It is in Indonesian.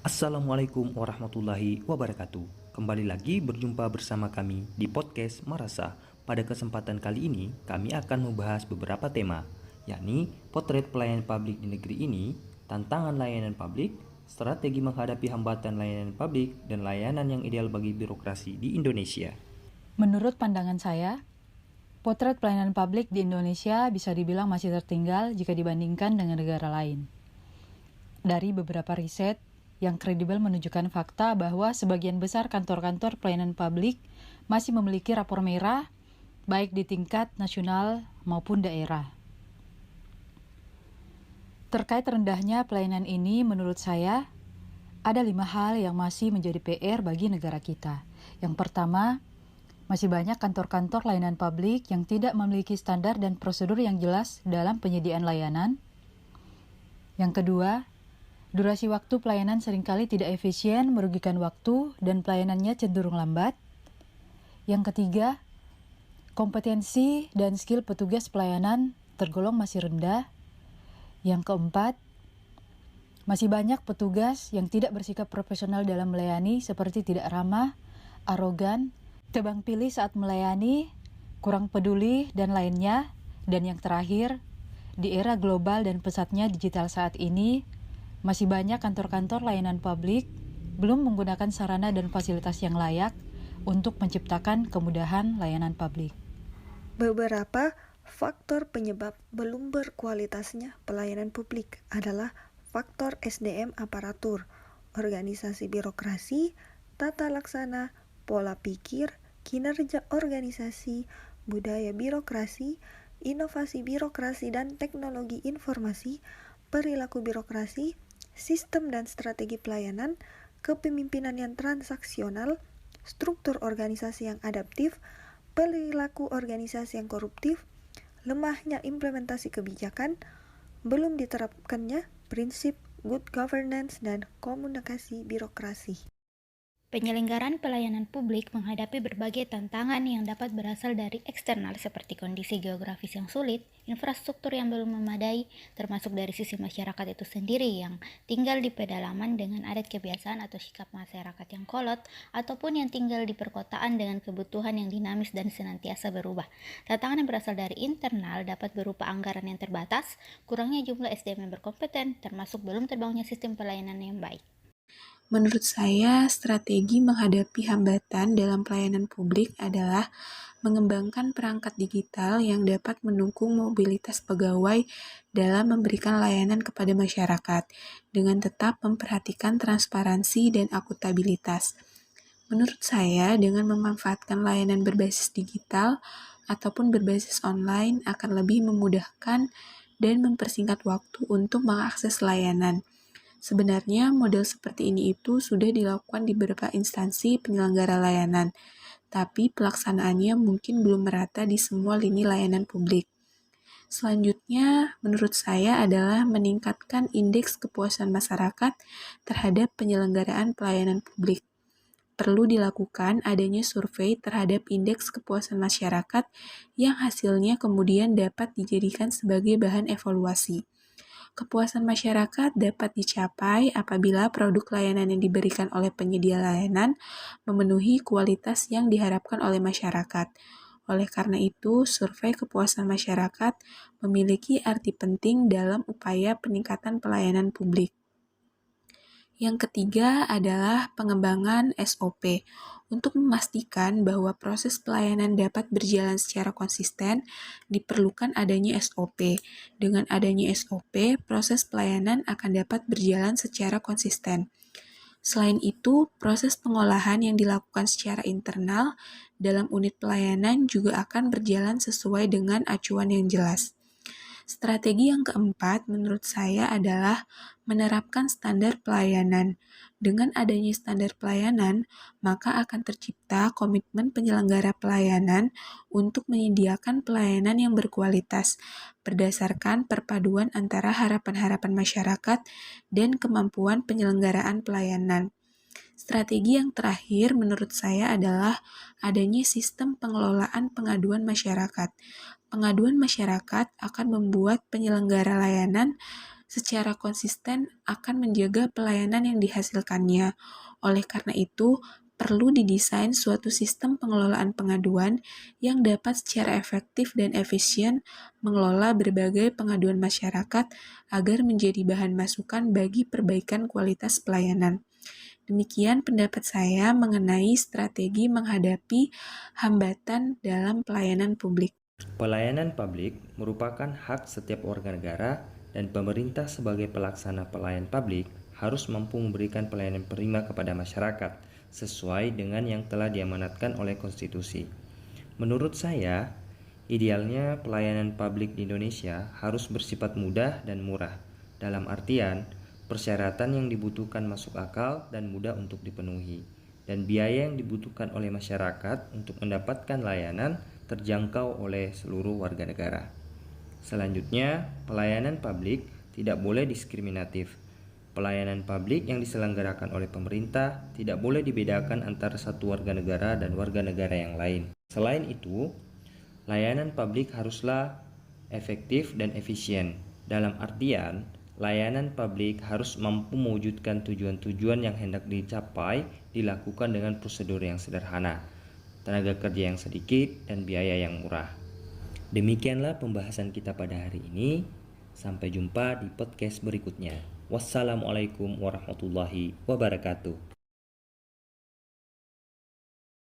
Assalamualaikum warahmatullahi wabarakatuh. Kembali lagi berjumpa bersama kami di podcast Marasa. Pada kesempatan kali ini, kami akan membahas beberapa tema, yakni potret pelayanan publik di negeri ini, tantangan layanan publik, strategi menghadapi hambatan layanan publik, dan layanan yang ideal bagi birokrasi di Indonesia. Menurut pandangan saya, potret pelayanan publik di Indonesia bisa dibilang masih tertinggal jika dibandingkan dengan negara lain. Dari beberapa riset yang kredibel menunjukkan fakta bahwa sebagian besar kantor-kantor pelayanan publik masih memiliki rapor merah, baik di tingkat nasional maupun daerah. Terkait rendahnya pelayanan ini, menurut saya, ada 5 hal yang masih menjadi PR bagi negara kita. Yang pertama, masih banyak kantor-kantor layanan publik yang tidak memiliki standar dan prosedur yang jelas dalam penyediaan layanan. Yang kedua, durasi waktu pelayanan seringkali tidak efisien, merugikan waktu, dan pelayanannya cenderung lambat. Yang ketiga, kompetensi dan skill petugas pelayanan tergolong masih rendah. Yang keempat, masih banyak petugas yang tidak bersikap profesional dalam melayani, seperti tidak ramah, arogan, tebang pilih saat melayani, kurang peduli, dan lainnya. Dan yang terakhir, di era global dan pesatnya digital saat ini, masih banyak kantor-kantor layanan publik belum menggunakan sarana dan fasilitas yang layak untuk menciptakan kemudahan layanan publik. Beberapa faktor penyebab belum berkualitasnya pelayanan publik adalah faktor SDM aparatur, organisasi birokrasi, tata laksana, pola pikir, kinerja organisasi, budaya birokrasi, inovasi birokrasi dan teknologi informasi, perilaku birokrasi, sistem dan strategi pelayanan, kepemimpinan yang transaksional, struktur organisasi yang adaptif, perilaku organisasi yang koruptif, lemahnya implementasi kebijakan, belum diterapkannya prinsip good governance dan komunikasi birokrasi. Penyelenggaraan pelayanan publik menghadapi berbagai tantangan yang dapat berasal dari eksternal seperti kondisi geografis yang sulit, infrastruktur yang belum memadai, termasuk dari sisi masyarakat itu sendiri yang tinggal di pedalaman dengan adat kebiasaan atau sikap masyarakat yang kolot, ataupun yang tinggal di perkotaan dengan kebutuhan yang dinamis dan senantiasa berubah. Tantangan yang berasal dari internal dapat berupa anggaran yang terbatas, kurangnya jumlah SDM yang berkompeten, termasuk belum terbangnya sistem pelayanan yang baik. Menurut saya, strategi menghadapi hambatan dalam pelayanan publik adalah mengembangkan perangkat digital yang dapat mendukung mobilitas pegawai dalam memberikan layanan kepada masyarakat, dengan tetap memperhatikan transparansi dan akuntabilitas. Menurut saya, dengan memanfaatkan layanan berbasis digital ataupun berbasis online akan lebih memudahkan dan mempersingkat waktu untuk mengakses layanan. Sebenarnya model seperti ini itu sudah dilakukan di beberapa instansi penyelenggara layanan, tapi pelaksanaannya mungkin belum merata di semua lini layanan publik. Selanjutnya, menurut saya adalah meningkatkan indeks kepuasan masyarakat terhadap penyelenggaraan pelayanan publik. Perlu dilakukan adanya survei terhadap indeks kepuasan masyarakat yang hasilnya kemudian dapat dijadikan sebagai bahan evaluasi. Kepuasan masyarakat dapat dicapai apabila produk layanan yang diberikan oleh penyedia layanan memenuhi kualitas yang diharapkan oleh masyarakat. Oleh karena itu, survei kepuasan masyarakat memiliki arti penting dalam upaya peningkatan pelayanan publik. Yang ketiga adalah pengembangan SOP. Untuk memastikan bahwa proses pelayanan dapat berjalan secara konsisten, diperlukan adanya SOP. Dengan adanya SOP, proses pelayanan akan dapat berjalan secara konsisten. Selain itu, proses pengolahan yang dilakukan secara internal dalam unit pelayanan juga akan berjalan sesuai dengan acuan yang jelas. Strategi yang keempat menurut saya adalah menerapkan standar pelayanan. Dengan adanya standar pelayanan, maka akan tercipta komitmen penyelenggara pelayanan untuk menyediakan pelayanan yang berkualitas berdasarkan perpaduan antara harapan-harapan masyarakat dan kemampuan penyelenggaraan pelayanan. Strategi yang terakhir menurut saya adalah adanya sistem pengelolaan pengaduan masyarakat. Pengaduan masyarakat akan membuat penyelenggara layanan secara konsisten akan menjaga pelayanan yang dihasilkannya. Oleh karena itu, perlu didesain suatu sistem pengelolaan pengaduan yang dapat secara efektif dan efisien mengelola berbagai pengaduan masyarakat agar menjadi bahan masukan bagi perbaikan kualitas pelayanan. Demikian pendapat saya mengenai strategi menghadapi hambatan dalam pelayanan publik. Pelayanan publik merupakan hak setiap warga negara dan pemerintah sebagai pelaksana pelayan publik harus mampu memberikan pelayanan prima kepada masyarakat sesuai dengan yang telah diamanatkan oleh konstitusi. Menurut saya, idealnya pelayanan publik di Indonesia harus bersifat mudah dan murah. Dalam artian, persyaratan yang dibutuhkan masuk akal dan mudah untuk dipenuhi, dan biaya yang dibutuhkan oleh masyarakat untuk mendapatkan layanan terjangkau oleh seluruh warga negara. Selanjutnya, pelayanan publik tidak boleh diskriminatif. Pelayanan publik yang diselenggarakan oleh pemerintah tidak boleh dibedakan antara satu warga negara dan warga negara yang lain. Selain itu, layanan publik haruslah efektif dan efisien. Dalam artian, layanan publik harus mampu mewujudkan tujuan-tujuan yang hendak dicapai dilakukan dengan prosedur yang sederhana, tenaga kerja yang sedikit, dan biaya yang murah. Demikianlah pembahasan kita pada hari ini. Sampai jumpa di podcast berikutnya. Wassalamualaikum warahmatullahi wabarakatuh.